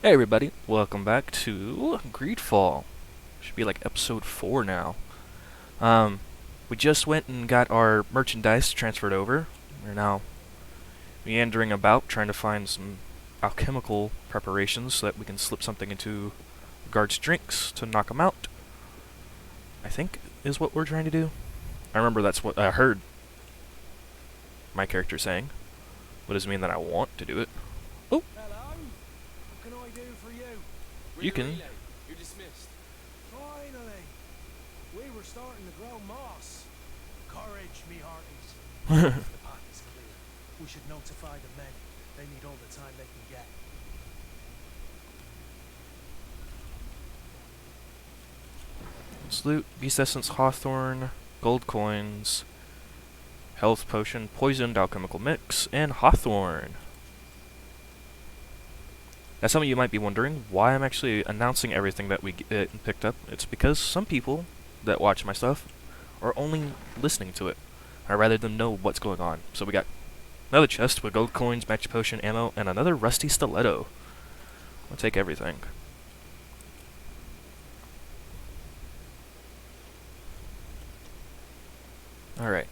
Hey everybody, welcome back to Greedfall. Should be like episode 4 now. Um, we just went and got our merchandise transferred over. We're now meandering about trying to find some alchemical preparations so that we can slip something into the guards' drinks to knock them out. I think is what we're trying to do. I remember that's what I heard my character saying. What does it mean that I want to do it? Oh, Hello? What can I do for you? you can. You're dismissed. Finally! We were starting to grow moss. Courage, me hearties. The path is clear. We should notify the men. They need all the time they can get. Let's loot Beast Essence, Hawthorn, gold coins, health potion, poisoned alchemical mix, and Hawthorn. Now some of you might be wondering why I'm actually announcing everything that we picked up. It's because some people that watch my stuff are only listening to it. I'd rather them know what's going on. So we got another chest with gold coins, magic potion, ammo, and another rusty stiletto. I'll take everything. Alright.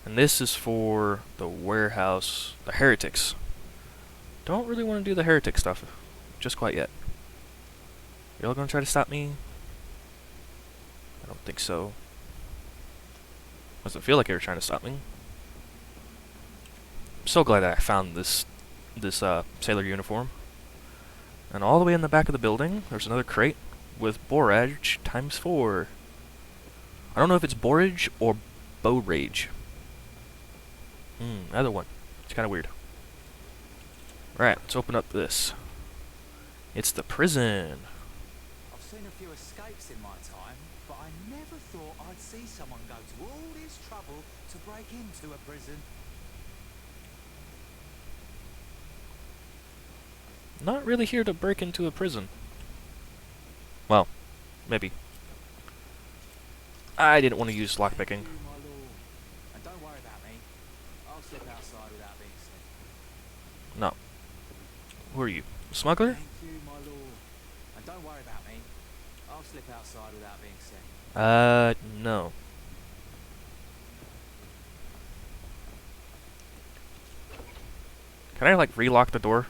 And this is for the warehouse, the heretics. Don't really want to do the heretic stuff just quite yet. Y'all gonna try to stop me? I don't think so. Doesn't feel like they were trying to stop me. I'm so glad that I found this sailor uniform. And all the way in the back of the building, there's another crate with borage ×4. I don't know if it's borage or bow rage. Either one. It's kind of weird. Right, let's open up this. It's the prison. I've seen a few escapes in my time, but I never thought I'd see someone go to all this trouble to break into a prison. Not really here to break into a prison. Well, maybe. I didn't want to use lockpicking. Thank you, my lord. And don't worry about me. I'll slip outside without being seen. No. Who are you? A smuggler? Thank you, my lord. And don't worry about me. I'll slip outside without being seen. No. Can I, like, relock the door?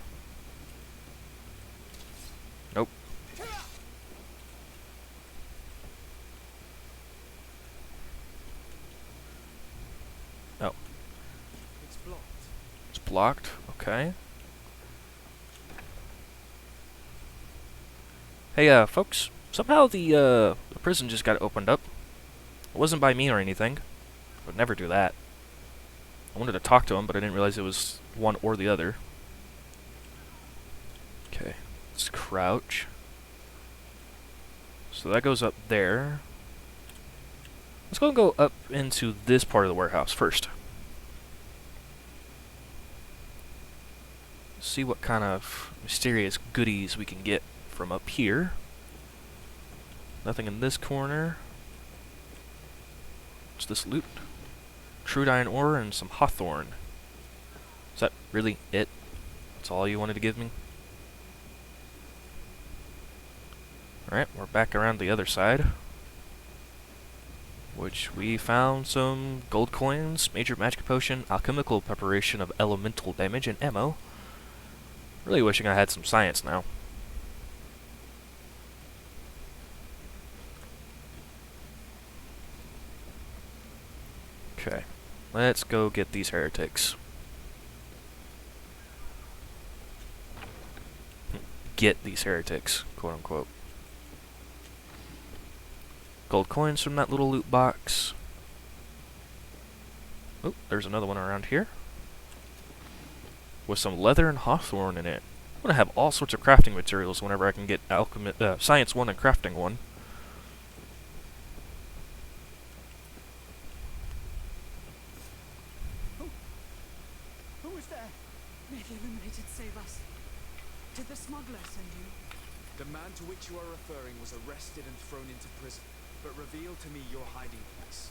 Nope. Oh. It's blocked. It's blocked. Okay. Hey, folks. Somehow the prison just got opened up. It wasn't by me or anything. I would never do that. I wanted to talk to him, but I didn't realize it was one or the other. Okay. Let's crouch. So that goes up there. Let's go and go up into this part of the warehouse first. See what kind of mysterious goodies we can get from up here. Nothing in this corner. What's this loot? Crude iron ore and some hawthorn. Is that really it? That's all you wanted to give me? Alright, we're back around the other side. Which we found some gold coins, major magic potion, alchemical preparation of elemental damage, and ammo. Really wishing I had some science now. Okay, let's go get these heretics. Get these heretics, quote unquote. Gold coins from that little loot box. Oh, there's another one around here. With some leather and hawthorn in it. I'm gonna have all sorts of crafting materials whenever I can get Science 1 and Crafting 1. Who is there? May the Illuminated save us. Did the smuggler send you? The man to which you are referring was arrested and thrown into prison, but reveal to me your hiding place.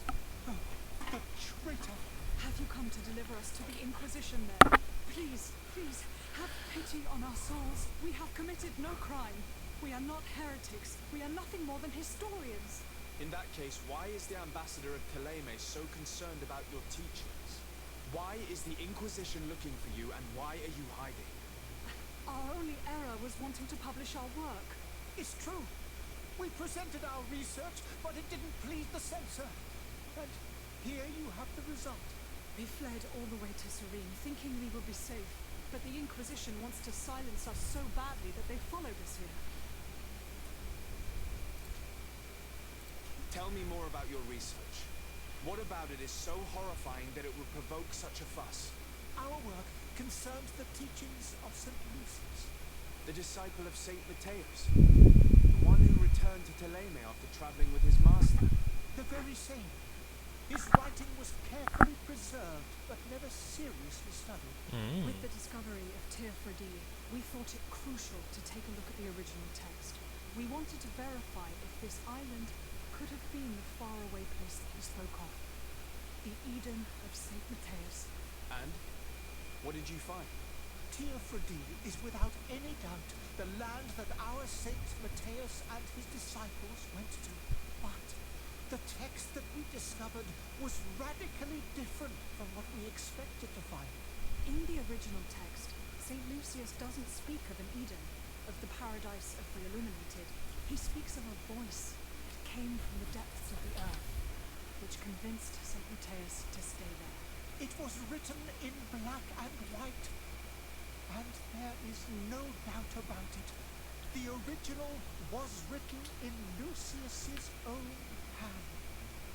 The traitor! Have you come to deliver us to the Inquisition then? Please, please, Have pity on our souls. We have committed no crime. We are not heretics. We are nothing more than historians. In that case, why is the ambassador of Teleme so concerned about your teachings? Why is the Inquisition looking for you, and why are you hiding? Our only error was wanting to publish our work. It's true. We presented our research, but it didn't please the censor. And here you have the result. We fled all the way to Serene, thinking we would be safe. But the Inquisition wants to silence us so badly that they followed us here. Tell me more about your research. What about it is so horrifying that it would provoke such a fuss? Our work concerns the teachings of St. Lucius. The disciple of Saint Matthias, the one who returned to Teleme after traveling with his master. The very same. His writing was carefully preserved, but never seriously studied. With the discovery of Teofredi, we thought it crucial to take a look at the original text. We wanted to verify if this island could have been the faraway place that he spoke of. The Eden of Saint Matthias. And? What did you find? Teofredi is without any doubt the land that our Saint Matthias and his disciples went to. But the text that we discovered was radically different from what we expected to find. In the original text, St. Lucius doesn't speak of an Eden, of the paradise of the illuminated. He speaks of a voice that came from the depths of the earth, which convinced St. Matthias to stay there. It was written in black and white, and there is no doubt about it. The original was written in Lucius's own hand.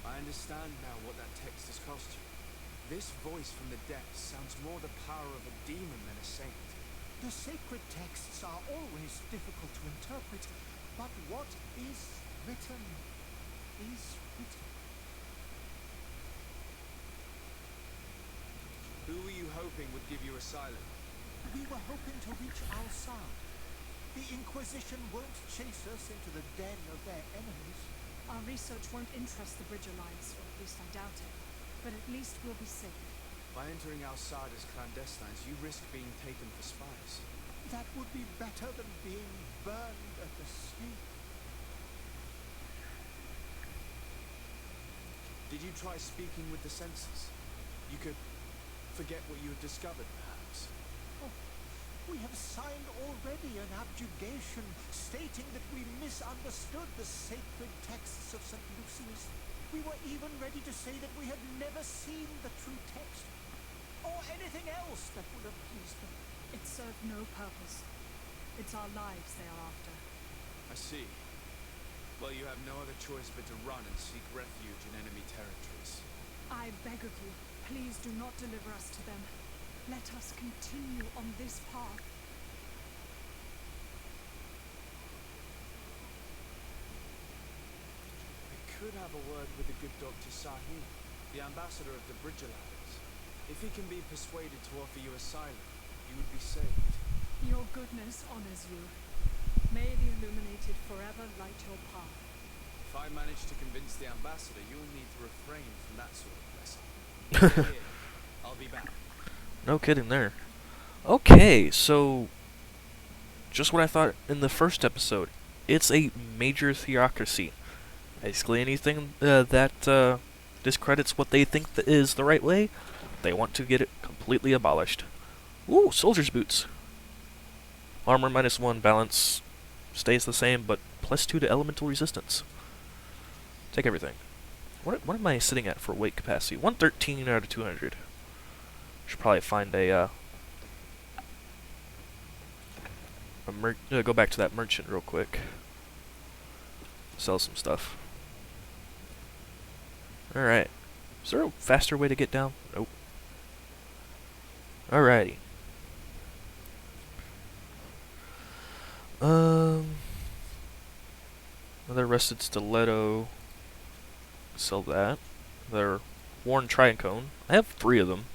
I understand now what that text has cost you. This voice from the depths sounds more the power of a demon than a saint. The sacred texts are always difficult to interpret, but what is written is written. Who were you hoping would give you asylum? We were hoping to reach Al-Sad. The Inquisition won't chase us into the den of their enemies. Our research won't interest the Bridge Alliance, or at least I doubt it. But at least we'll be safe. By entering Al-Sad as clandestines, you risk being taken for spies. That would be better than being burned at the stake. Did you try speaking with the censors? You could forget what you have discovered, perhaps. Oh, we have signed already an abjugation stating that we misunderstood the sacred texts of St. Lucius. We were even ready to say that we had never seen the true text, or anything else that would have pleased them. It served no purpose. It's our lives they are after. I see. Well, you have no other choice but to run and seek refuge in enemy territories. I beg of you, please do not deliver us to them. Let us continue on this path. I could have a word with the good Dr. Sahib, the ambassador of the Bridge Alliance. If he can be persuaded to offer you asylum, you would be saved. Your goodness honors you. May the illuminated forever light your path. If I manage to convince the ambassador, you'll need to refrain from that sort of blessing. Here, I'll be back. No kidding there. Okay, so just what I thought in the first episode. It's a major theocracy. Basically anything that discredits what they think is the right way, they want to get it completely abolished. Ooh, soldier's boots. Armor -1, balance stays the same, but +2 to elemental resistance. Take everything. What am I sitting at for weight capacity? 113 out of 200. Should probably find a go back to that merchant real quick. Sell some stuff. Alright. Is there a faster way to get down? Nope. Alrighty. Another rusted stiletto. Sell that. Another worn trincone. I have 3 of them.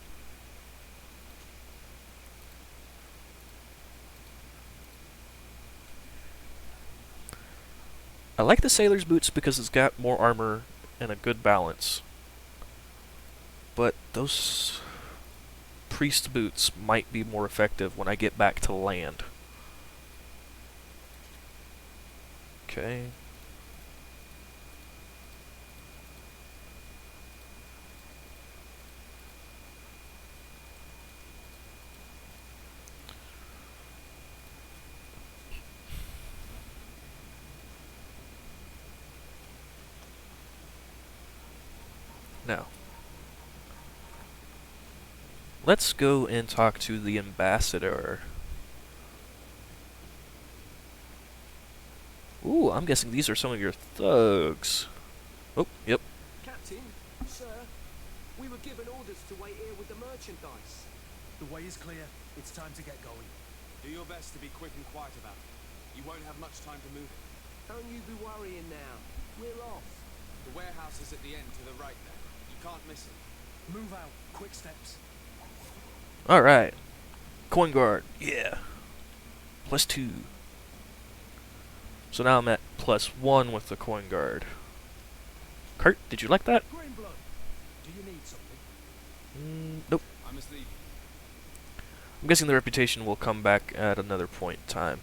I like the sailor's boots because it's got more armor and a good balance. But those priest boots might be more effective when I get back to land. Okay. Now, let's go and talk to the ambassador. Ooh, I'm guessing these are some of your thugs. Oh, yep. Captain, sir, we were given orders to wait here with the merchandise. The way is clear. It's time to get going. Do your best to be quick and quiet about it. You won't have much time to move it. Don't you be worrying now. We're off. The warehouse is at the end to the right there. You can't miss it. Move out. Quick steps. Alright. Coin guard. Yeah. +2. So now I'm at +1 with the coin guard. Kurt, did you like that? Green blood. Do you need something? Nope. I must leave you. I'm guessing the reputation will come back at another point in time.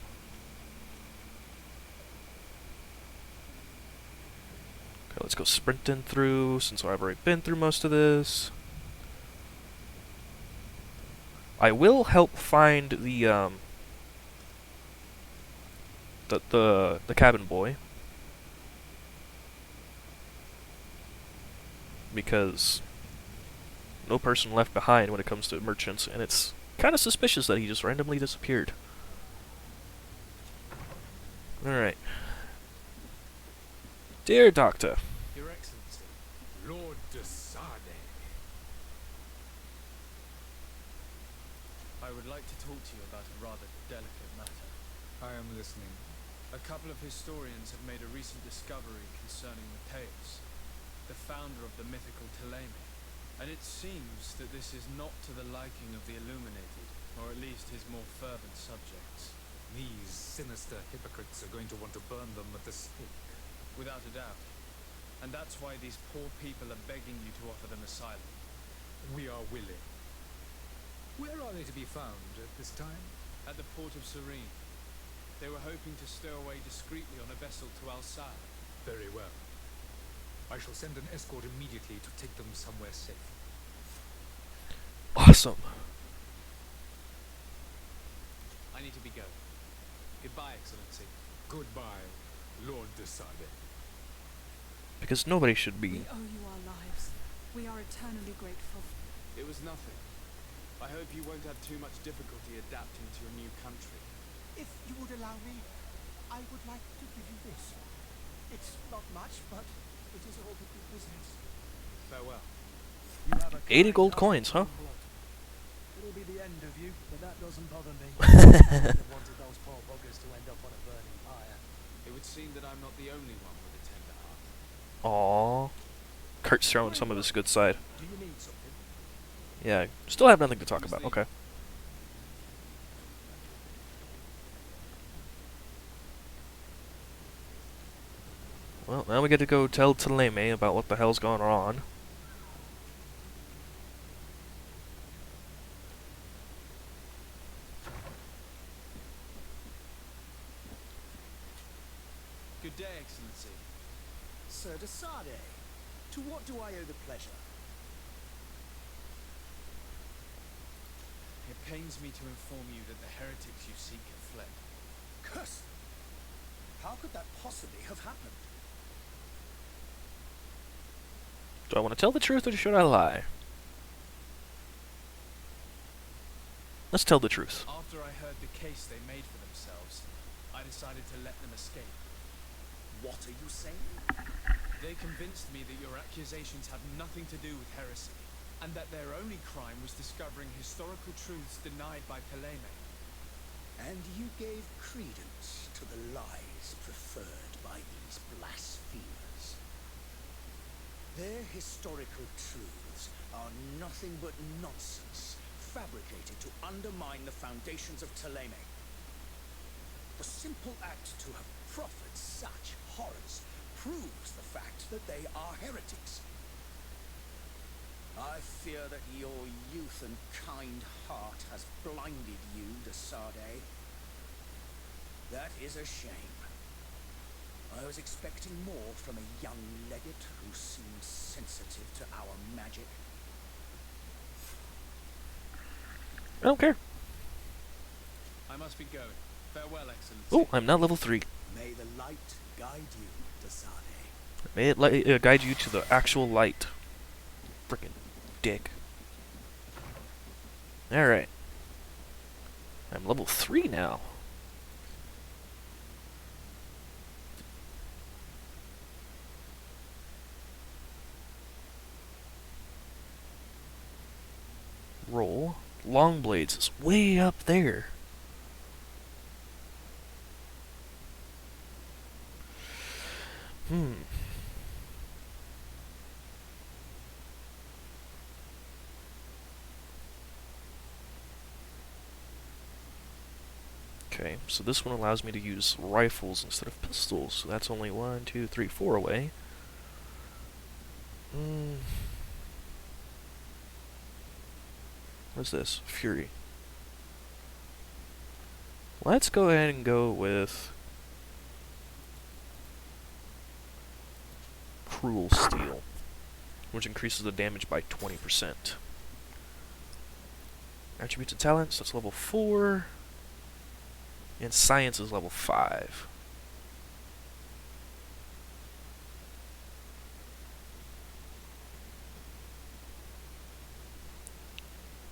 Okay, let's go sprinting through, since I've already been through most of this. I will help find the cabin boy, because no person left behind when it comes to merchants, and it's kind of suspicious that he just randomly disappeared. Alright. Dear Doctor. Your Excellency. Lord de Sade. I would like to talk to you about a rather delicate matter. I am listening. A couple of historians have made a recent discovery concerning Mateus, the founder of the mythical Teleme, and it seems that this is not to the liking of the Illuminated, or at least his more fervent subjects. These sinister hypocrites are going to want to burn them at the stake. Without a doubt. And that's why these poor people are begging you to offer them asylum. We are willing. Where are they to be found at this time? At the port of Serene. They were hoping to stow away discreetly on a vessel to Alsar. Very well. I shall send an escort immediately to take them somewhere safe. Awesome. I need to be going. Goodbye, Excellency. Goodbye, Lord de Sade. Because nobody should be. We owe you our lives. We are eternally grateful. It was nothing. I hope you won't have too much difficulty adapting to your new country. If you would allow me, I would like to give you this. It's not much, but it is all that we possess. Farewell. You have a 80 kind gold heart, coins, huh? Green blood. It'll be the end of you, but that doesn't bother me. I wanted those poor buggers to end up on a burning pyre. It would seem that I'm not the only one with a tender heart. Aww. Kurt's throwing some of his good side. Do you need something? Yeah, still have nothing to talk about. Okay. Well, now we get to go tell Teleme about what the hell's going on. Good day, Excellency. Sir de Sade, to what do I owe the pleasure? It pains me to inform you that the heretics you seek have fled. Curse! How could that possibly have happened? Do I want to tell the truth or should I lie? Let's tell the truth. After I heard the case they made for themselves, I decided to let them escape. What are you saying? They convinced me that your accusations have nothing to do with heresy, and that their only crime was discovering historical truths denied by Teleme. And you gave credence to the lies preferred by these blasphemers. Their historical truths are nothing but nonsense, fabricated to undermine the foundations of Teleme. The simple act to have proffered such horrors proves the fact that they are heretics. I fear that your youth and kind heart has blinded you, de Sade. That is a shame. I was expecting more from a young legate who seemed sensitive to our magic. I don't care. I must be going. Farewell, Excellency. Oh, I'm now level 3. May the light guide you, de Sade. May it guide you to the actual light. Frickin' dick. Alright. I'm level 3 now. Roll. Long blades is way up there. Okay, so this one allows me to use rifles instead of pistols. So that's only 1, 2, 3, 4 away. What's this? Fury. Let's go ahead and go with Cruel Steel, which increases the damage by 20%. Attributes and talents, that's level 4. And science is level 5.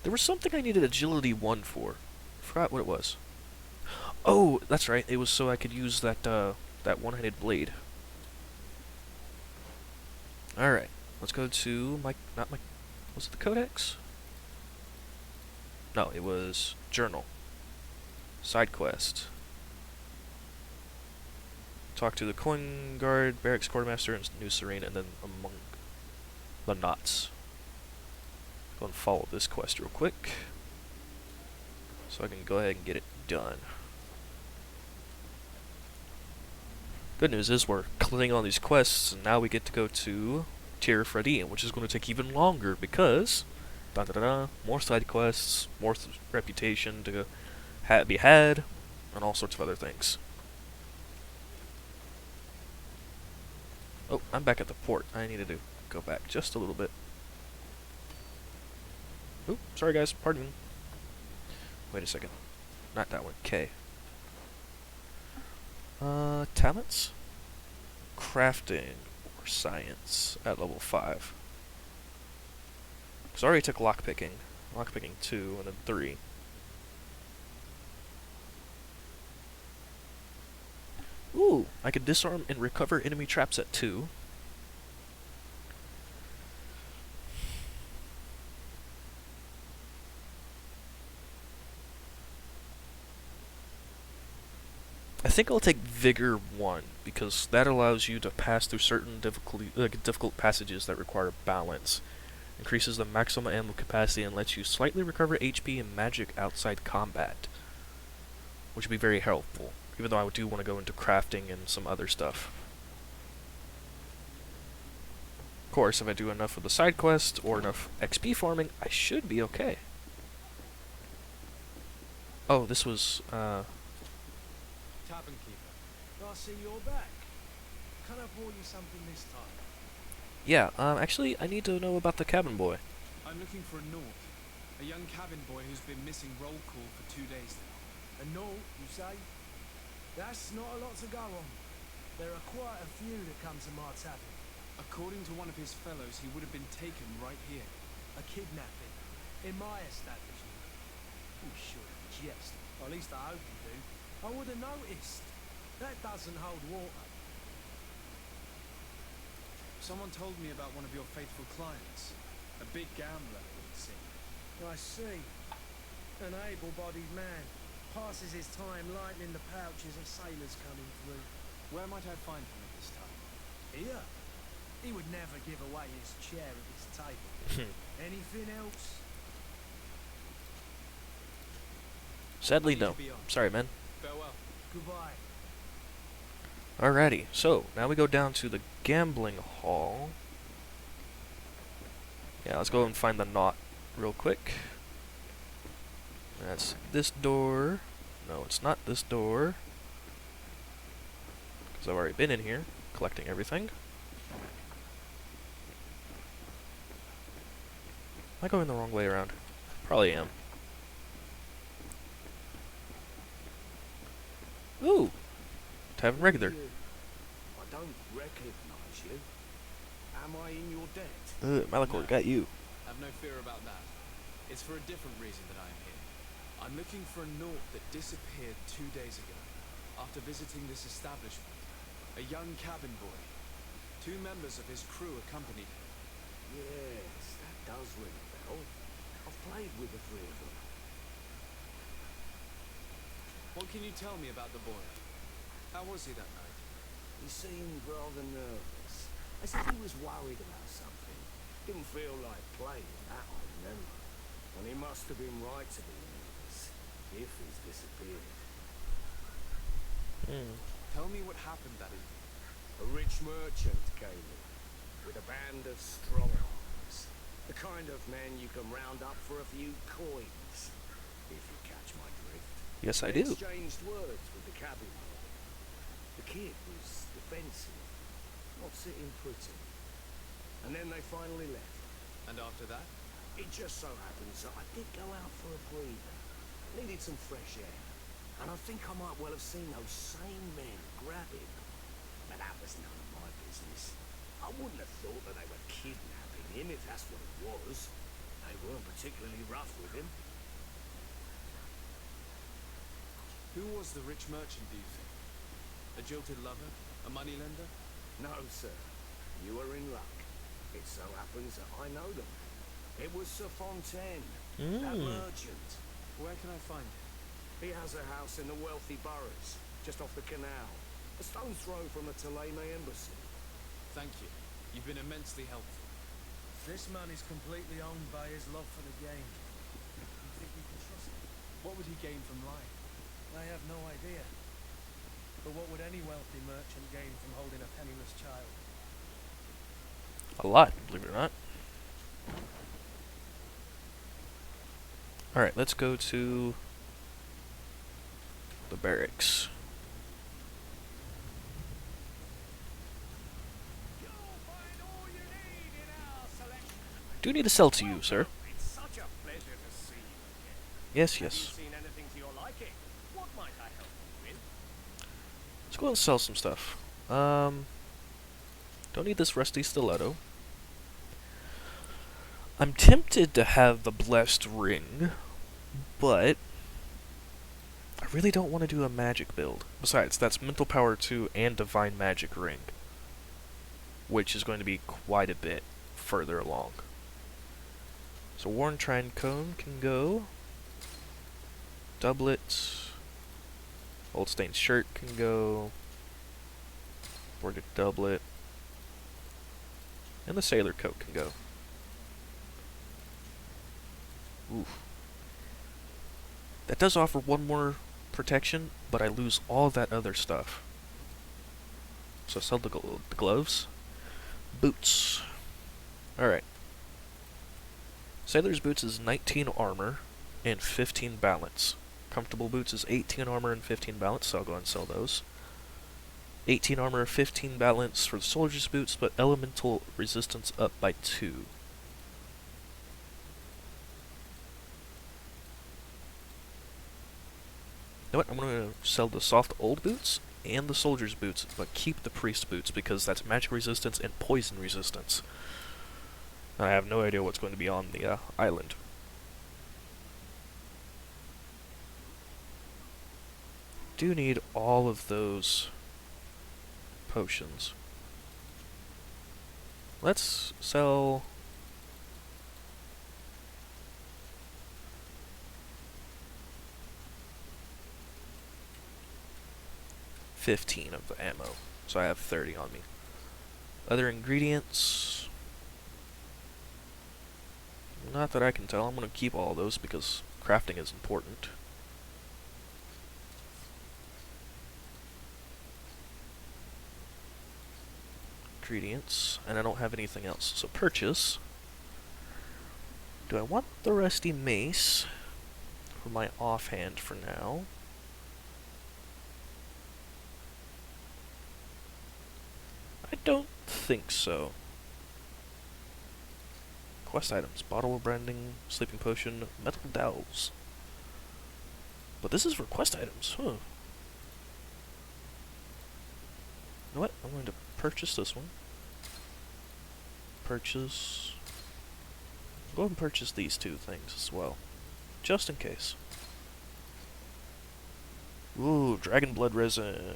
There was something I needed agility 1 for. I forgot what it was. Oh, that's right. It was so I could use that that one-handed blade. All right. Let's go to was it the Codex? No, it was Journal. Side quest. Talk to the Coin Guard, Barracks Quartermaster, and New Serene, and then among the knots. Go and follow this quest real quick, so I can go ahead and get it done. Good news is we're clearing all these quests, and now we get to go to Teleme, which is going to take even longer because more side quests, more reputation to be had, and all sorts of other things. Oh, I'm back at the port. I needed to go back just a little bit. Oop, sorry guys, pardon me. Wait a second. Not that one. K. Talents? Crafting or science at level 5. Because I already took lockpicking. Lockpicking 2 and then 3. Ooh, I could disarm and recover enemy traps at 2. I think I'll take Vigor 1, because that allows you to pass through certain difficult passages that require balance. Increases the maximum ammo capacity and lets you slightly recover HP and magic outside combat, which would be very helpful, even though I do want to go into crafting and some other stuff. Of course, if I do enough with the side quest or enough XP farming, I should be okay. Oh, this was, Tavern keeper, I see you're back. Can I pour you something this time? yeah, actually, I need to know about the cabin boy. I'm looking for a Naught, a young cabin boy who's been missing roll call for 2 days now. A Naught, you say? That's not a lot to go on. There are quite a few that come to my tavern. According to one of his fellows, he would have been taken right here. A kidnapping. In my establishment. You shouldn't jest. Or at least I hope you do. I would have noticed. That doesn't hold water. Someone told me about one of your faithful clients. A big gambler, it would seem. I see. An able-bodied man. Passes his time lightening the pouches of sailors coming through. Where might I find him at this time? Here? He would never give away his chair at his table. Anything else? Sadly, I need no. to be off. Sorry, man. Farewell. Goodbye. Alrighty, so now we go down to the gambling hall. Yeah, let's go and find the knot real quick. That's this door. No, it's not this door. Because I've already been in here, collecting everything. Am I going the wrong way around? Probably am. Ooh! Tavern regular. I don't recognize you. Am I in your debt? Malachor, No. got you. Have no fear about that. It's for a different reason that I am here. I'm looking for a naught that disappeared 2 days ago, after visiting this establishment. A young cabin boy. 2 members of his crew accompanied him. Yes, that does ring a bell. I've played with the 3 of them. What can you tell me about the boy? How was he that night? He seemed rather nervous, as if he was worried about something. Didn't feel like playing, that I remember. And he must have been right to be nervous, if he's disappeared. Tell me what happened that evening. A rich merchant came in, with a band of strong arms. The kind of men you can round up for a few coins, if you catch my drift. Yes, I They do. exchanged words with the cabin boy. The kid was defensive, not sitting pretty. And then they finally left. And after that? It just so happens that I did go out for a breather. Needed some fresh air. And I think I might well have seen those same men grab him. But that was none of my business. I wouldn't have thought that they were kidnapping him, if that's what it was. They weren't particularly rough with him. Who was the rich merchant, do you think? A jilted lover? A moneylender? No, sir. You are in luck. It so happens that I know them. It was Sir Fontaine, that merchant. Where can I find him? He has a house in the wealthy boroughs, just off the canal. A stone's throw from the Teleme embassy. Thank you. You've been immensely helpful. This man is completely owned by his love for the game. You think you can trust him? What would he gain from lying? I have no idea. But what would any wealthy merchant gain from holding a penniless child? A lot, believe it or not. Alright, let's go to the barracks. I do need to sell to you, sir. It's such a pleasure to see you again. Yes, Have you yes. seen anything to your liking? What might I help you with? Let's go and sell some stuff. Don't need this rusty stiletto. I'm tempted to have the blessed ring, but I really don't want to do a magic build. Besides, that's mental power 2 and divine magic ring, which is going to be quite a bit further along. So worn trine cone can go. Doublet. Old stained shirt can go. Bordered doublet. And the sailor coat can go. Oof. That does offer 1 more protection, but I lose all that other stuff. So sell the gloves. Boots. Alright. Sailor's boots is 19 armor and 15 balance. Comfortable boots is 18 armor and 15 balance, so I'll go ahead and sell those. 18 armor, 15 balance for the soldier's boots, but elemental resistance up by 2. You know what? I'm going to sell the soft old boots and the soldier's boots, but keep the priest boots because that's magic resistance and poison resistance. I have no idea what's going to be on the island. Do need all of those potions. Let's sell 15 of the ammo, so I have 30 on me. Other ingredients, not that I can tell. I'm going to keep all those because crafting is important. Ingredients, and I don't have anything else. So purchase. Do I want the rusty mace for my offhand for now? I don't think so. Quest items. Bottle of branding, sleeping potion, metal dowels. But this is for quest items, huh? You know what? I'm going to purchase this one. Purchase. Go ahead and purchase these two things as well. Just in case. Ooh, dragon blood resin.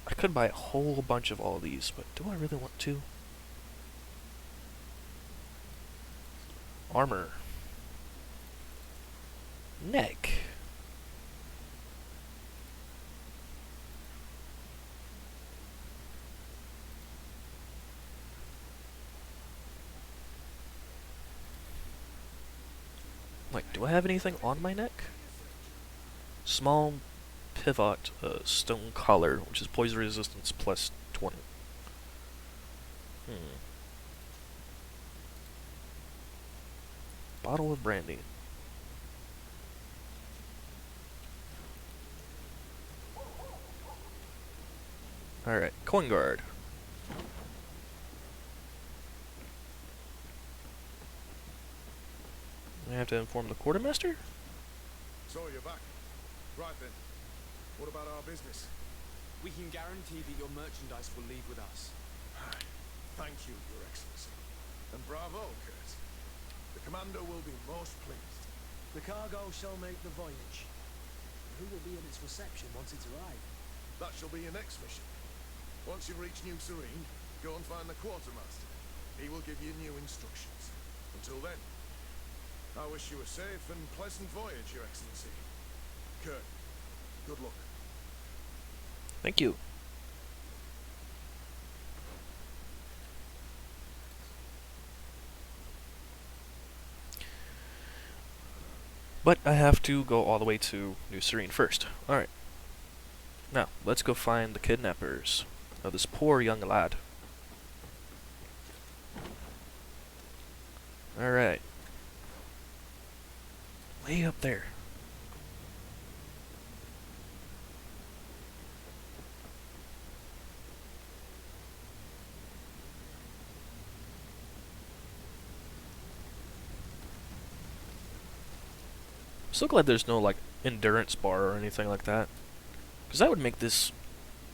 I could buy a whole bunch of all these, but do I really want to? Armor. Neck. Like, do I have anything on my neck? Small pivot stone collar, which is poison resistance plus 20. Bottle of brandy. Alright, coin guard. I have to inform the quartermaster? So you're back. Right then. What about our business? We can guarantee that your merchandise will leave with us. Thank you, Your Excellency. And bravo, Kurt. The Commander will be most pleased. The cargo shall make the voyage. Who will be at its reception once it's arrived? That shall be your next mission. Once you reach New Serene, go and find the quartermaster. He will give you new instructions. Until then, I wish you a safe and pleasant voyage, Your Excellency. Kurt, good luck. Thank you. But I have to go all the way to New Serene first. Alright. Now, let's go find the kidnappers of this poor young lad. Alright. Way up there. So glad there's no, like, endurance bar or anything like that. Because that would make this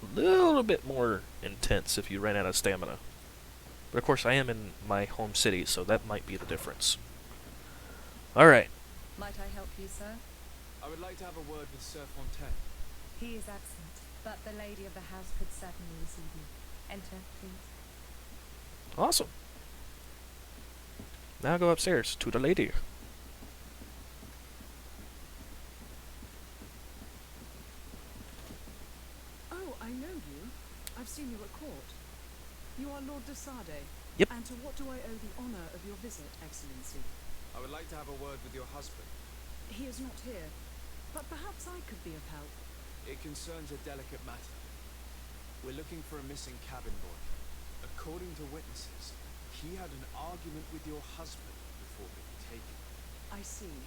a little bit more intense if you ran out of stamina. But of course, I am in my home city, so that might be the difference. Alright. Might I help you, sir? I would like to have a word with Sir Fontaine. He is absent, but the lady of the house could certainly receive you. Enter, please. Awesome. Now go upstairs to the lady. Oh, I know you. I've seen you at court. You are Lord de Sade. Yep. And to what do I owe the honor of your visit, Excellency? I would like to have a word with your husband. He is not here, but perhaps I could be of help. It concerns a delicate matter. We're looking for a missing cabin boy. According to witnesses, he had an argument with your husband before being taken. I see.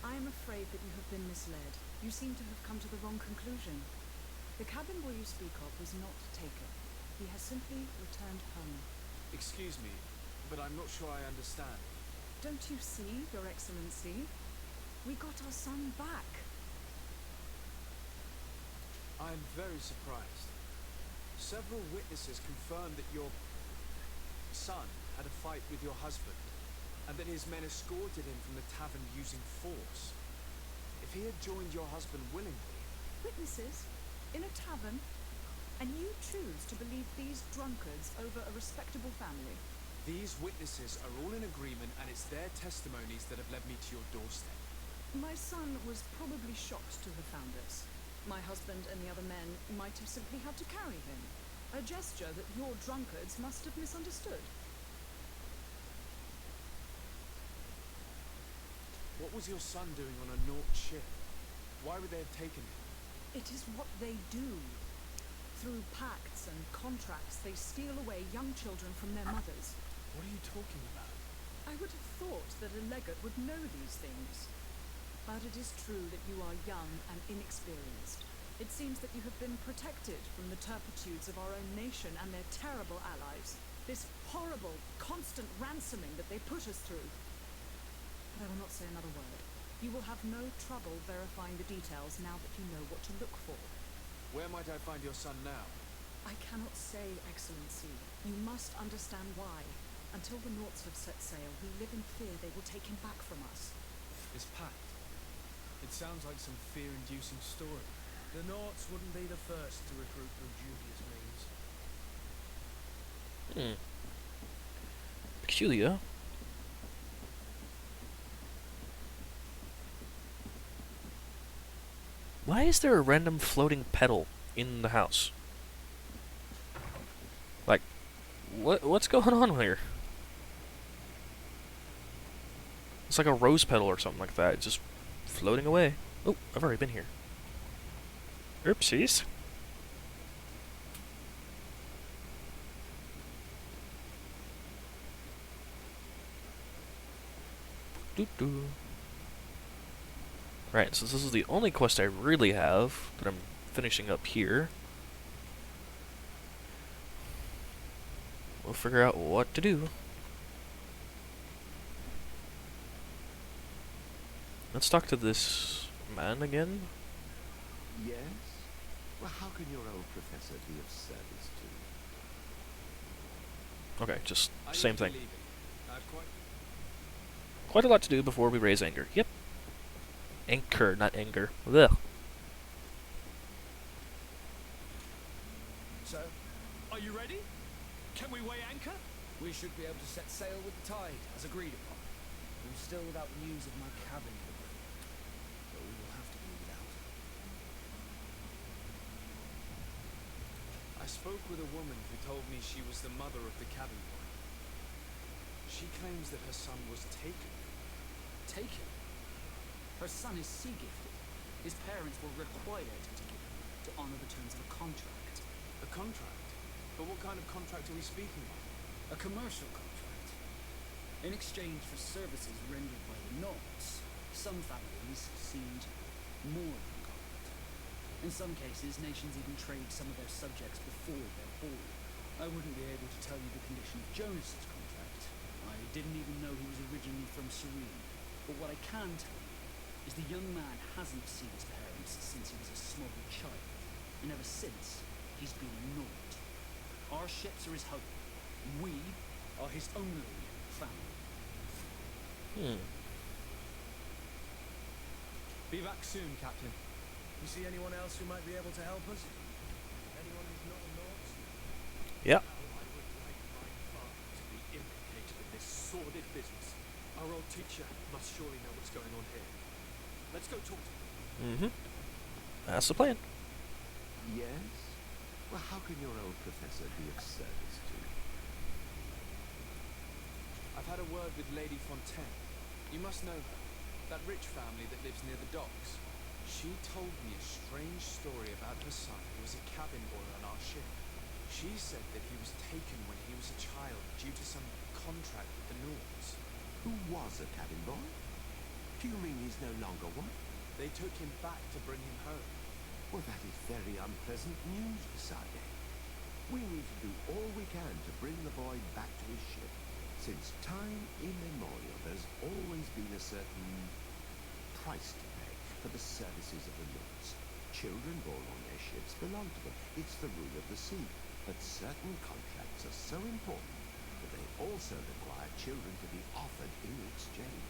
I am afraid that you have been misled. You seem to have come to the wrong conclusion. The cabin boy you speak of was not taken. He has simply returned home. Excuse me, but I'm not sure I understand. Don't you see, Your Excellency? We got our son back. I am very surprised. Several witnesses confirmed that your son had a fight with your husband, and that his men escorted him from the tavern using force. If he had joined your husband willingly... Witnesses? In a tavern? And you choose to believe these drunkards over a respectable family? These witnesses are all in agreement, and it's their testimonies that have led me to your doorstep. My son was probably shocked to have found us. My husband and the other men might have simply had to carry him. A gesture that your drunkards must have misunderstood. What was your son doing on a naught ship? Why would they have taken him? It is what they do. Through pacts and contracts, they steal away young children from their mothers. What are you talking about? I would have thought that a legate would know these things. But it is true that you are young and inexperienced. It seems that you have been protected from the turpitudes of our own nation and their terrible allies. This horrible, constant ransoming that they put us through. But I will not say another word. You will have no trouble verifying the details now that you know what to look for. Where might I find your son now? I cannot say, Excellency. You must understand why. Until the Norts have set sail, we live in fear they will take him back from us. This pact. It sounds like some fear-inducing story. The Norts wouldn't be the first to recruit through dubious means. Peculiar. Why is there a random floating petal in the house? Like, what's going on here? It's like a rose petal or something like that. It's just floating away. Oh, I've already been here. Oopsies. Doo-doo. Right, so this is the only quest I really have that I'm finishing up here. We'll figure out what to do. Let's talk to this man again. Yes? Well, how can your old professor be of service to you? Okay, just same thing. I've Quite a lot to do before we raise anger. Yep. Anchor, not anger. Ugh. So, are you ready? Can we weigh anchor? We should be able to set sail with the tide, as agreed upon. I'm still without news of my cabin boy, but we will have to be without. I spoke with a woman who told me she was the mother of the cabin boy. She claims that her son was taken. Taken? Her son is sea gifted. His parents were required to give him to honor the terms of a contract. A contract? But what kind of contract are we speaking of? A commercial contract. In exchange for services rendered by the Norts, some families seemed more than gold. In some cases, nations even trade some of their subjects before they're born. I wouldn't be able to tell you the condition of Jonas's contract. I didn't even know he was originally from Serene. But what I can tell you is the young man hasn't seen his parents since he was a small child. And ever since, he's been a Nort. Our ships are his home. We are his only family. Be back soon, Captain. You see anyone else who might be able to help us? Anyone who's not a Nort? Yep. I would like my father to be implicated in this sordid business. Our old teacher must surely know what's going on here. Let's go talk to him. That's the plan. Yes? Well, how can your old professor be of service to you? I've had a word with Lady Fontaine. You must know her. That rich family that lives near the docks. She told me a strange story about her son who was a cabin boy on our ship. She said that he was taken when he was a child due to some contract with the Nords. Who was a cabin boy? Do you mean he's no longer one? They took him back to bring him home. Well, that is very unpleasant news, Sade. We need to do all we can to bring the boy back to his ship. Since time immemorial, there's always been a certain price to pay for the services of the Nords. Children born on their ships belong to them. It's the rule of the sea. But certain contracts are so important that they also require children to be offered in exchange.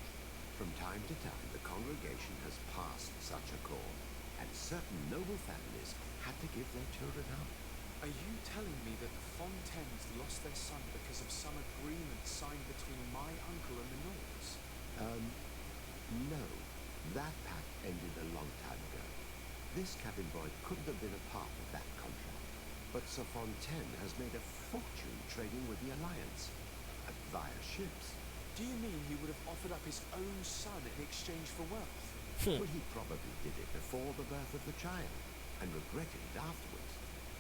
From time to time, the congregation has passed such a call, and certain noble families had to give their children up. Are you telling me that the Fontaines lost their son because of some agreement signed between my uncle and the Nords? No. That pact ended a long time ago. This cabin boy couldn't have been a part of that contract. But Sir Fontaine has made a fortune trading with the Alliance, via ships. Do you mean he would have offered up his own son in exchange for wealth? Well, he probably did it before the birth of the child, and regretted it afterwards.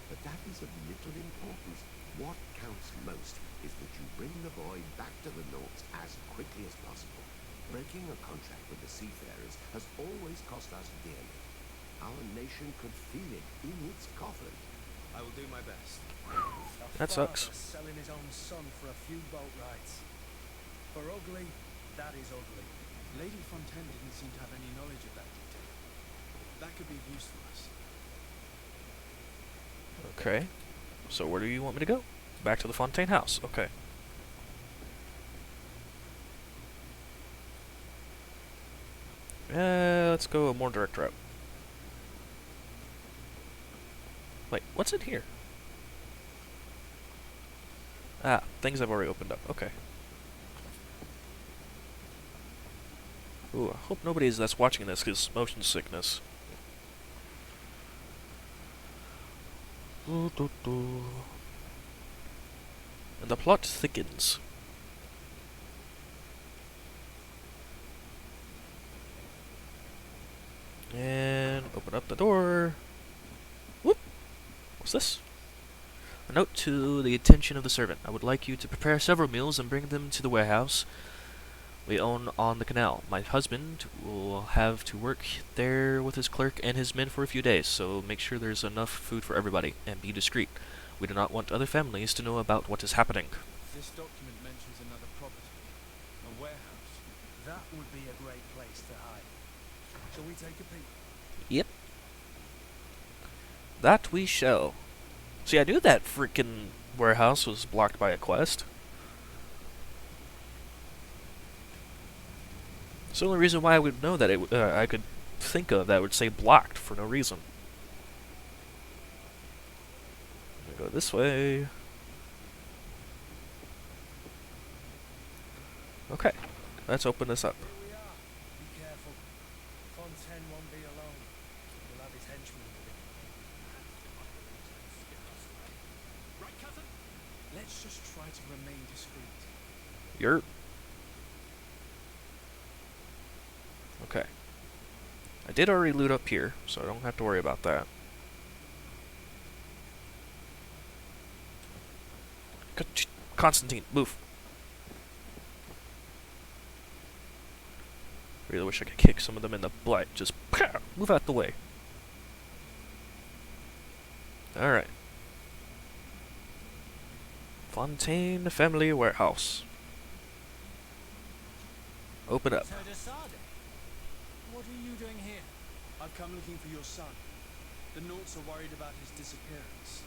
But that is of little importance. What counts most is that you bring the boy back to the North as quickly as possible. Breaking a contract with the seafarers has always cost us dearly. Our nation could feel it in its coffers. I will do my best. That sucks. Selling his own son for a few boat rides. For ugly, that is ugly. Lady Fontaine didn't seem to have any knowledge of that detail. That could be of use for us. Okay. So where do you want me to go? Back to the Fontaine house. Okay. Let's go a more direct route. Wait, what's in here? Ah, things I've already opened up. Okay. Ooh, I hope nobody that's watching this gets motion sickness. And the plot thickens. And open up the door. Whoop! What's this? A note to the attention of the servant. I would like you to prepare several meals and bring them to the warehouse we own on the canal. My husband will have to work there with his clerk and his men for a few days, so make sure there's enough food for everybody, and be discreet. We do not want other families to know about what is happening. This document mentions another property. A warehouse. That would be a great place to hide. Shall we take a peek? Yep. That we shall. See, I knew that freaking warehouse was blocked by a quest. It's the only reason why I would know that I could think of that would say blocked for no reason. I'm gonna go this way. Okay, let's open this up. Here we are. Be careful. Fontaine won't be alone. He'll have his henchmen with him. Right, cousin? Let's just try to remain discreet. You're... Okay. I did already loot up here, so I don't have to worry about that. Constantine, move. Really wish I could kick some of them in the butt. Just move out the way. Alright. Fontaine Family Warehouse. Open up. What are you doing here? I've come looking for your son. The Naughts are worried about his disappearance.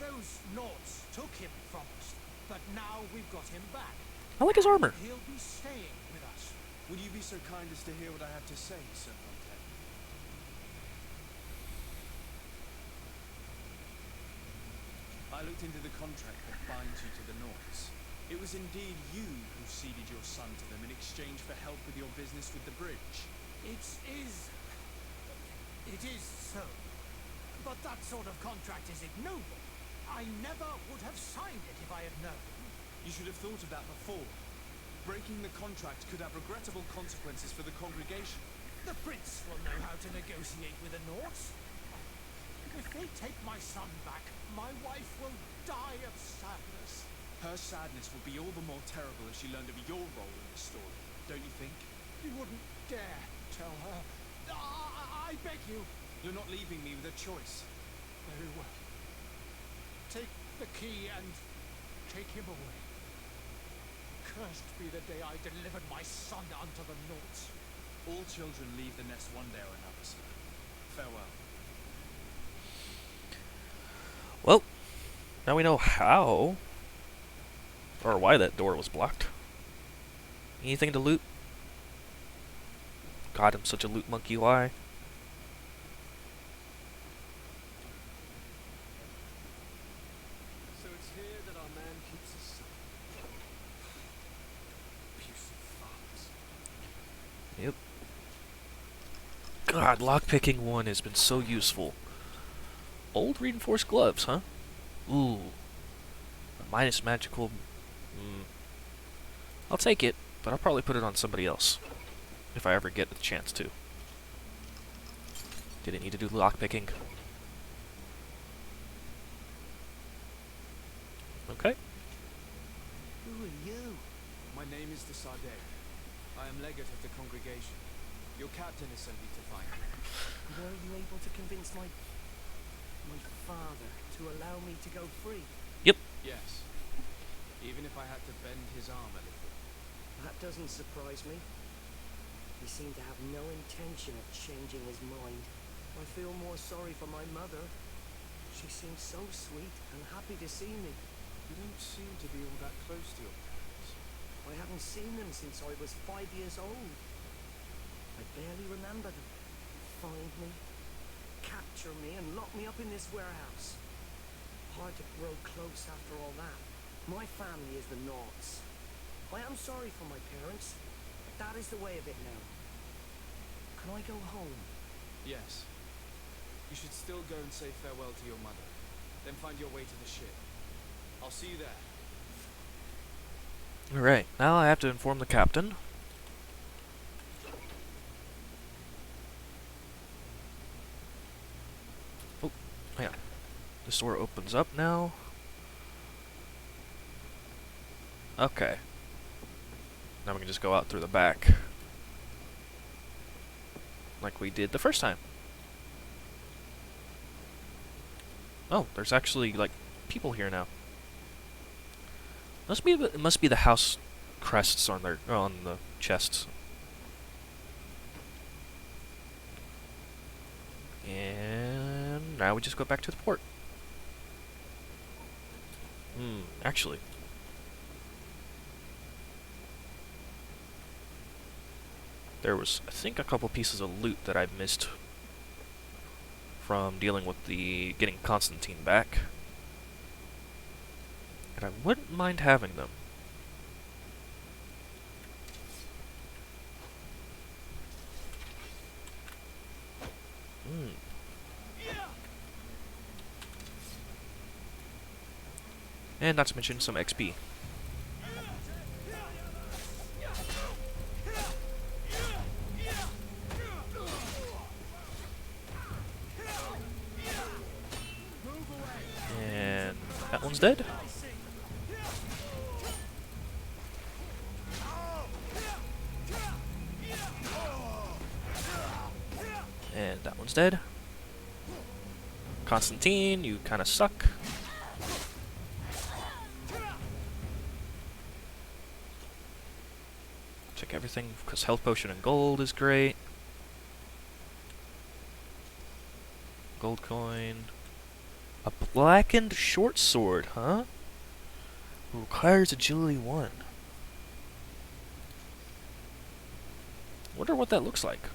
Those Naughts took him from us, but now we've got him back. I like his armor. He'll be staying with us. Would you be so kind as to hear what I have to say, Sir Fontaine? I looked into the contract that binds you to the Naughts. It was indeed you who ceded your son to them in exchange for help with your business with the bridge. It is so. But that sort of contract is ignoble. I never would have signed it if I had known. You should have thought of that before. Breaking the contract could have regrettable consequences for the congregation. The prince will know how to negotiate with the Naughts. If they take my son back, my wife will die of sadness. Her sadness will be all the more terrible if she learned of your role in the story, don't you think? You wouldn't dare tell her. I beg you. You're not leaving me with a choice. Very well. Take the key and take him away. Cursed be the day I delivered my son unto the Naughts. All children leave the nest one day or another, sir. Farewell. Well, now we know how or why that door was blocked. Anything to loot? God, I'm such a loot monkey. Why? So it's here that our man keeps his son. Abusive fathers. Yep. God, lockpicking 1 has been so useful. Old reinforced gloves, huh? Ooh. Minus magical... I'll take it, but I'll probably put it on somebody else. If I ever get the chance to. Did it need to do lockpicking? Mr. Sade. I am legate of the congregation. Your captain has sent me to find you. Were you able to convince my father to allow me to go free? Yep. Yes. Even if I had to bend his arm a little. That doesn't surprise me. He seemed to have no intention of changing his mind. I feel more sorry for my mother. She seemed so sweet and happy to see me. You don't seem to be all that close to your parents. I haven't seen them since I was 5 years old. I barely remember them. Find me, capture me, and lock me up in this warehouse. Hard to grow close after all that. My family is the Nords. I am sorry for my parents, but that is the way of it now. Can I go home? Yes. You should still go and say farewell to your mother. Then find your way to the ship. I'll see you there. Alright, now I have to inform the captain. Oh, yeah. This door opens up now. Okay. Now we can just go out through the back. Like we did the first time. Oh, there's actually, like, people here now. It must be the house crests on the chests. And now we just go back to the port. Actually. There was, I think, a couple pieces of loot that I missed from dealing with getting Constantine back. And I wouldn't mind having them. And not to mention some XP. And that one's dead. And that one's dead. Constantine, you kinda suck. Check everything, because health potion and gold is great. Gold coin. A blackened short sword, huh? Requires agility 1. Wonder what that looks like.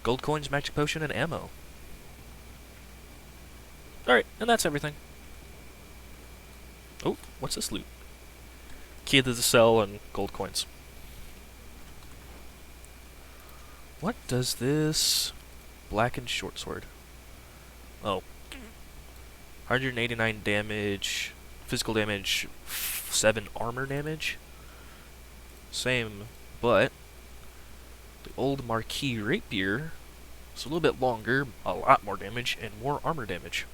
Gold coins, magic potion, and ammo. Alright, and that's everything. Oh, what's this loot? Key to the cell and gold coins. What does this blackened short sword? Oh. 189 damage, physical damage, 7 armor damage. Same, but the old Marquis rapier is a little bit longer, a lot more damage, and more armor damage.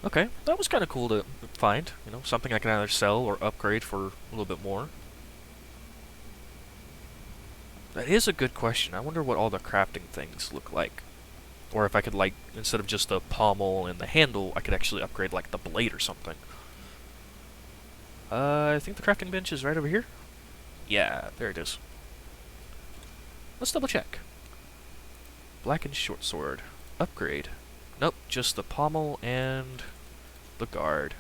Okay, that was kind of cool to find. You know, something I can either sell or upgrade for a little bit more. That is a good question. I wonder what all the crafting things look like. Or if I could, like, instead of just the pommel and the handle, I could actually upgrade, like, the blade or something. I think the crafting bench is right over here. Yeah, there it is. Let's double check. Blackened short sword. Upgrade. Nope, just the pommel and the guard.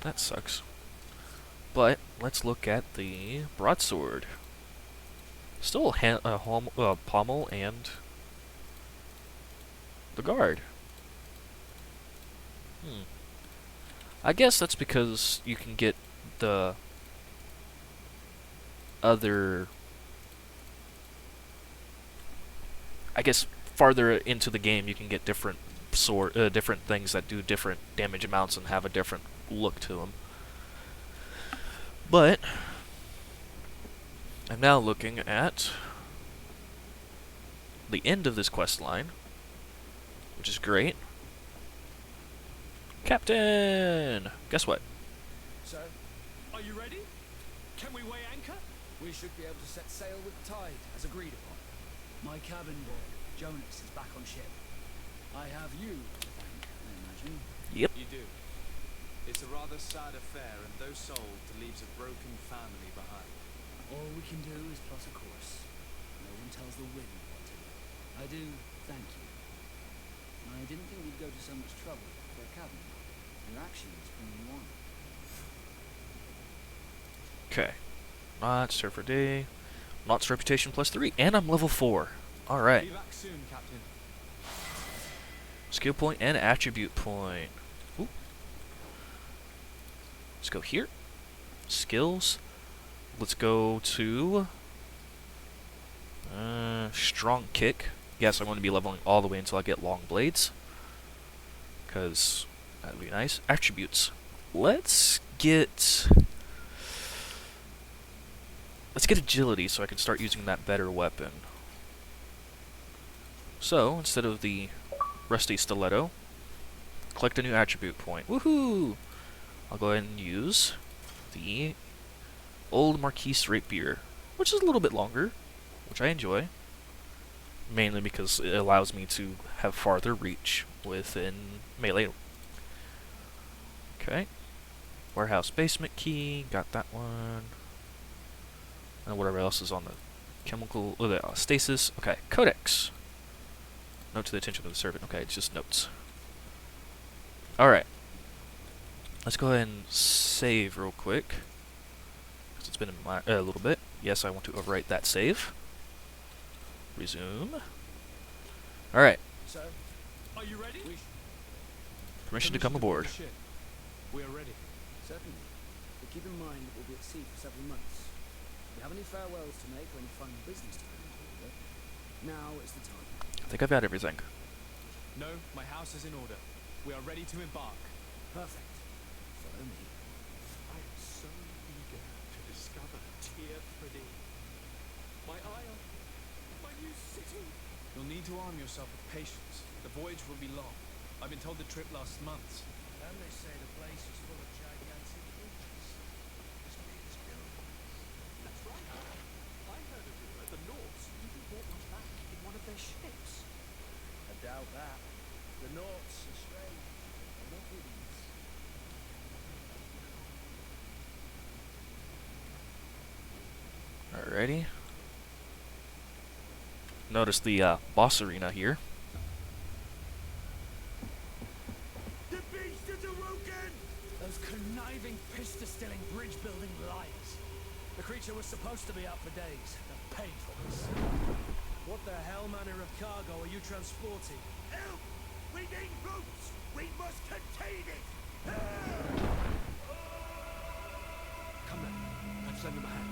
That sucks. But let's look at the broadsword. Still a pommel and the guard. I guess that's because you can get the other, I guess farther into the game you can get different different things that do different damage amounts and have a different look to them. But I'm now looking at the end of this quest line, which is great. Captain! Guess what? So, are you ready? Can we weigh anchor? We should be able to set sail with the tide, as agreed upon. My cabin boy, Jonas, is back on ship. I have you to thank, I imagine. Yep. You do. It's a rather sad affair, and though solved, leaves a broken family behind. All we can do is plot a course. No one tells the wind what to do. I do thank you. I didn't think you'd go to so much trouble for a cabin. Your actions bring you on. Okay. Knots, surfer day. Knots reputation +3, and I'm level 4. Alright. Be back soon, Captain. Skill point and attribute point. Ooh. Let's go here. Skills. Let's go to strong kick. Yes, I'm going to be leveling all the way until I get long blades, because that would be nice. Attributes. Let's get agility so I can start using that better weapon. So instead of the rusty stiletto, collect a new attribute point. Woohoo! I'll go ahead and use the old Marquise rapier, which is a little bit longer, which I enjoy, mainly because it allows me to have farther reach within melee. Okay. Warehouse basement key, got that one. And whatever else is on the chemical, the stasis. Okay, codex. Note to the attention of the servant. Okay, it's just notes. Alright. Let's go ahead and save real quick, because it's been a little bit. Yes, I want to overwrite that save. Resume. Alright. So, are you ready? Permission to come aboard. We are ready. Certainly. But keep in mind that we'll be at sea for several months. If you have any farewells to make or any final business to bring to order, now is the time. I think I've got everything. No, my house is in order. We are ready to embark. Perfect. Follow me. I am so eager to discover Tier 3D. My isle, my new city. You'll need to arm yourself with patience. The voyage will be long. I've been told the trip lasts months. And they say the place is full of gigantic creatures. As big as buildings. That's right. I heard a rumor the Norse even brought one back in one of their ships. I doubt that. The Norts are strange. They're not idiots. Alrighty. Notice the boss arena here. The beast is awoken! Those conniving, pista-stilling, bridge-building liars. The creature was supposed to be out for days. They're paid for this. What the hell manner of cargo are you transporting? Help! We need routes! We must contain it! Come then. Let's send them a hand.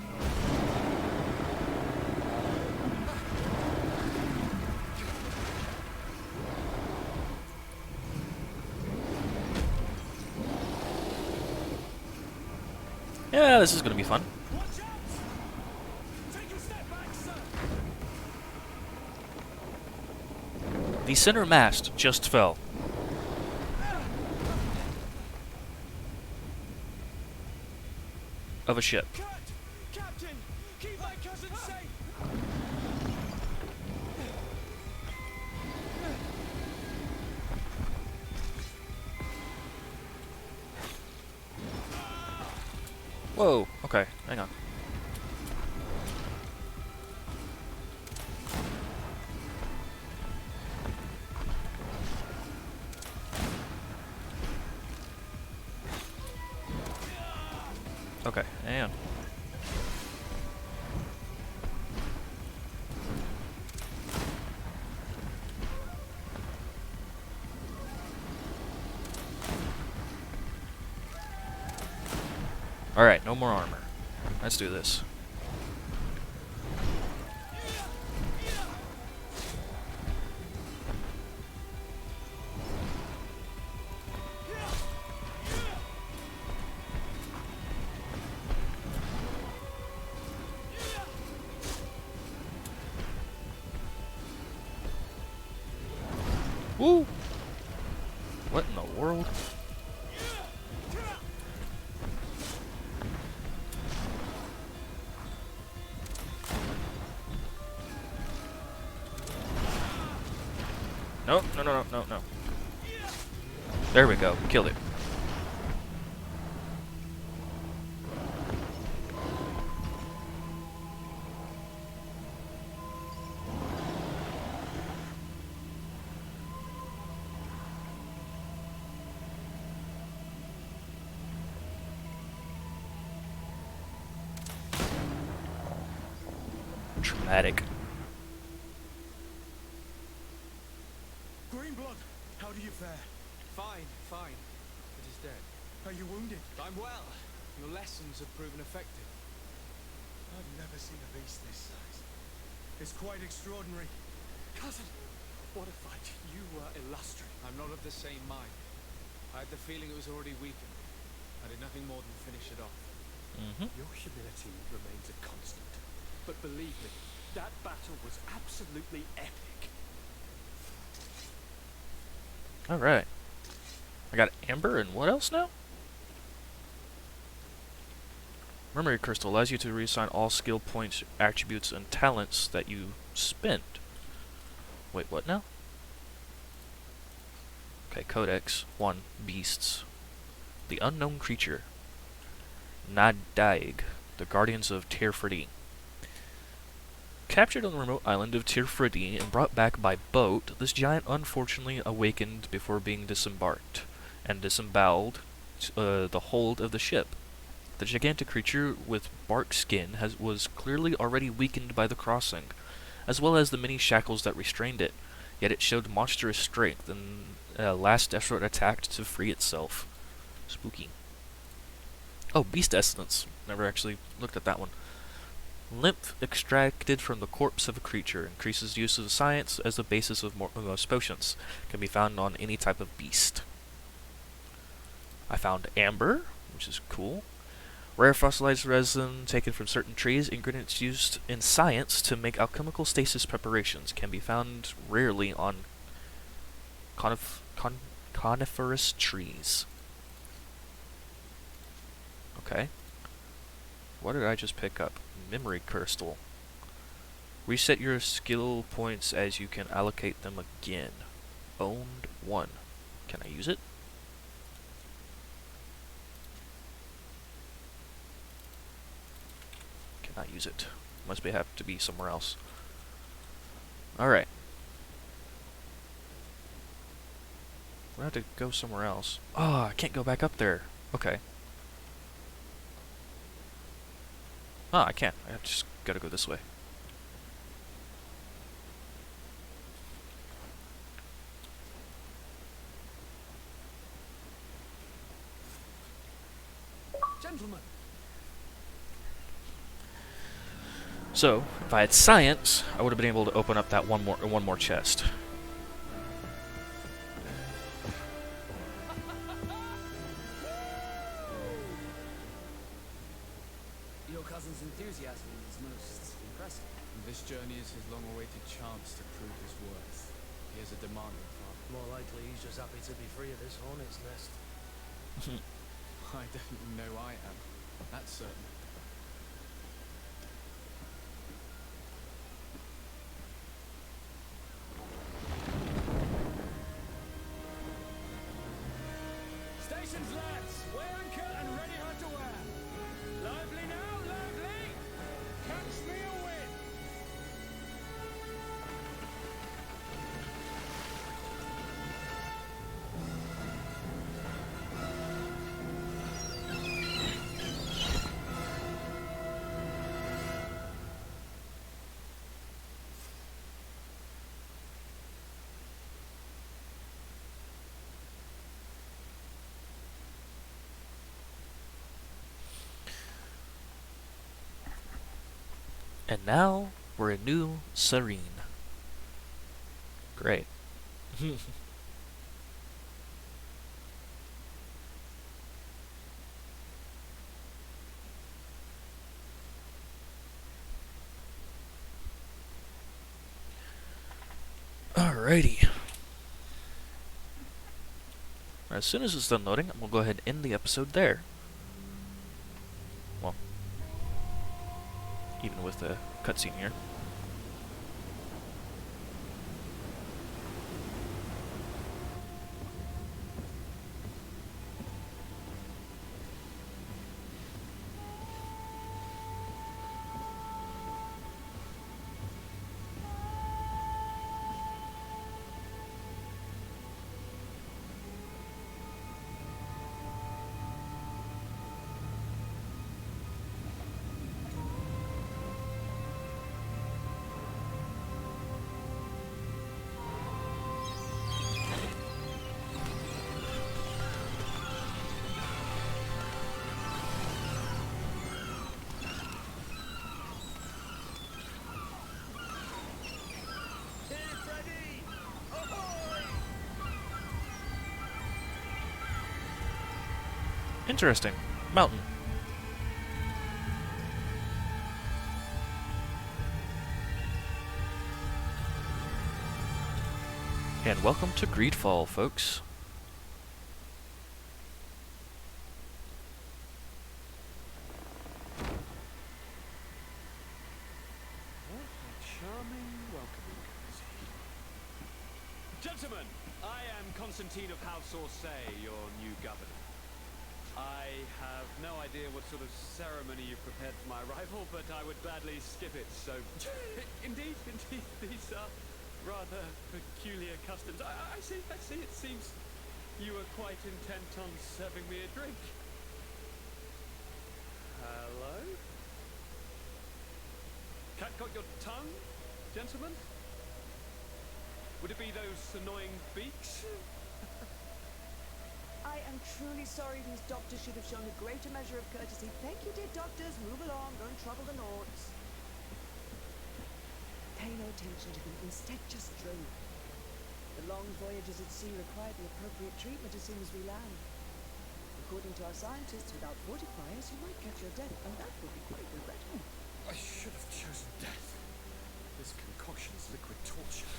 Yeah, this is gonna be fun. Watch out! Take a step back, sir! The center mast just fell. Of a ship. Cut! Captain! Keep my cousin safe! Whoa, okay, hang on. Okay, hang on. Alright, no more armor. Let's do this. Woo! What in the world? No, no, no, no, no, no. There we go. Killed it. Traumatic. Greenblood, how do you fare? Fine, fine. It is dead. Are you wounded? I'm well. Your lessons have proven effective. I've never seen a beast this size. It's quite extraordinary. Cousin, what a fight. You were illustrious. I'm not of the same mind. I had the feeling it was already weakened. I did nothing more than finish it off. Your humility remains a constant. But believe me, that battle was absolutely epic. Alright. I got Amber and what else now? Memory Crystal allows you to reassign all skill points, attributes, and talents that you spent. Wait, what now? Okay, Codex 1. Beasts. The Unknown Creature. Nadaig, the Guardians of Tirfredi. Captured on the remote island of Tirfredi and brought back by boat, this giant unfortunately awakened before being disembarked, and disemboweled the hold of the ship. The gigantic creature with bark skin was clearly already weakened by the crossing, as well as the many shackles that restrained it, yet it showed monstrous strength and last desperate attack to free itself. Spooky. Oh, Beast Essence. Never actually looked at that one. Lymph extracted from the corpse of a creature increases use of science as the basis of most potions. Can be found on any type of beast. I found Amber, which is cool. Rare fossilized resin taken from certain trees. Ingredients used in science to make alchemical stasis preparations. Can be found rarely on coniferous trees. Okay. What did I just pick up? Memory Crystal. Reset your skill points as you can allocate them again. Owned 1. Can I use it? Cannot use it. Must have to be somewhere else. Alright. We'll have to go somewhere else. Oh, I can't go back up there. Okay. Ah, I can't. I just gotta go this way. Gentlemen, So, if I had science, I would have been able to open up that one more chest. Your cousin's enthusiasm is most impressive. This journey is his long-awaited chance to prove his worth. He has a demanding father. More likely he's just happy to be free of this hornet's nest. I don't know I am. That's certain. Stations, lads! Wear anchor and ready hard to wear! Lively now, lively! Catch me a wind! And now, we're in New Serene. Great. Alrighty. as soon as it's done loading, we'll go ahead and end the episode there. Well, even with the cutscene here. Interesting. Mountain. And welcome to Greedfall, folks. What a charming welcoming courtesy. Gentlemen, I am Constantine of House Orsay, your new governor. I have no idea what sort of ceremony you've prepared for my arrival, but I would gladly skip it, so... indeed, these are rather peculiar customs. I see, it seems you were quite intent on serving me a drink. Hello? Cat got your tongue, gentlemen? Would it be those annoying beaks? I am truly sorry. These doctors should have shown a greater measure of courtesy. Thank you, dear doctors. Move along. Don't trouble the Nords. Pay no attention to them. Instead, just drink. The long voyages at sea require the appropriate treatment as soon as we land. According to our scientists, without fortifiers, you might catch your death, and that would be quite regrettable. I should have chosen death. This concoction is liquid torture.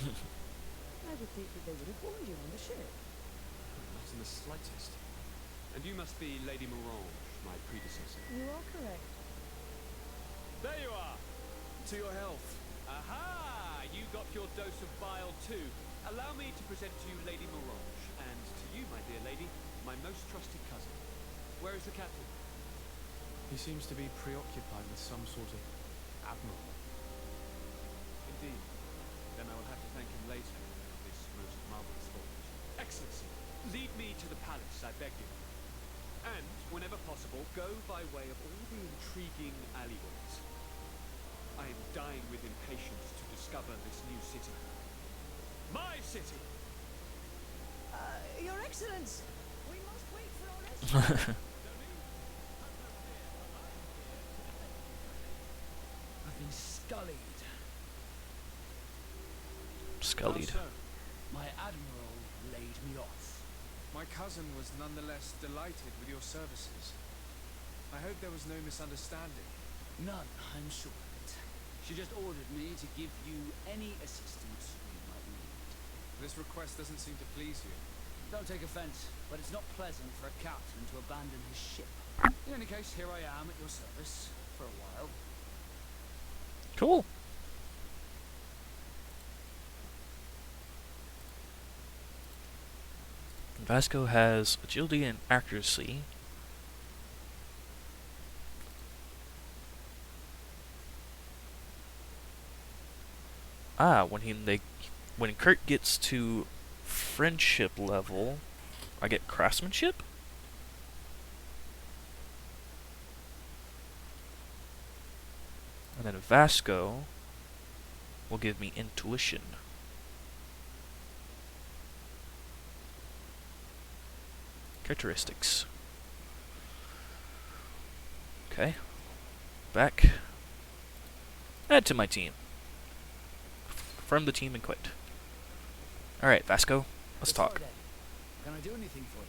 I would think that they would have warned you on the ship. Not in the slightest. And you must be Lady Morange, my predecessor. You are correct. There you are! To your health. Aha! You got your dose of bile too. Allow me to present to you Lady Morange, and to you, my dear lady, my most trusted cousin. Where is the captain? He seems to be preoccupied with some sort of admiral. Indeed. Then I will have to thank him later for this most marvelous voyage. Excellency, lead me to the palace, I beg you. And, whenever possible, go by way of all the intriguing alleyways. I am dying with impatience to discover this new city. My city! Your Excellence! We must wait for our escort. I've been scullied. Scullied. How so? My admiral laid me off. My cousin was nonetheless delighted with your services. I hope there was no misunderstanding. None, I'm sure of it. She just ordered me to give you any assistance you might need. This request doesn't seem to please you. Don't take offense, but it's not pleasant for a captain to abandon his ship. In any case, here I am at your service for a while. Cool. Vasco has agility and accuracy. When Kurt gets to friendship level, I get craftsmanship? And then Vasco will give me intuition. Characteristics. Okay. Back. Add to my team. From the team and quit. Alright, Vasco, let's Before talk. then, can I do anything for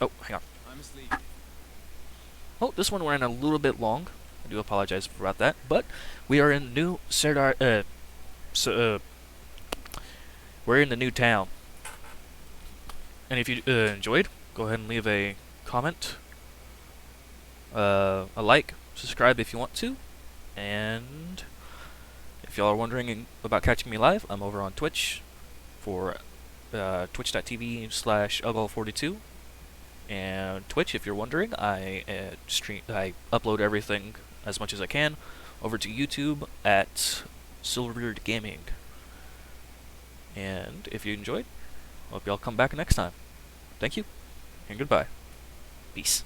you? Oh, hang on. I must leave. Oh, this one ran a little bit long. I do apologize about that. But we are in New Serdar. We're in the new town. And if you enjoyed, go ahead and leave a comment, a like, subscribe if you want to, and if y'all are wondering about catching me live, I'm over on Twitch for twitch.tv/uggle42. And Twitch, if you're wondering, I upload everything as much as I can over to YouTube at Silverbeard Gaming. And if you enjoyed, hope y'all come back next time. Thank you, and goodbye. Peace.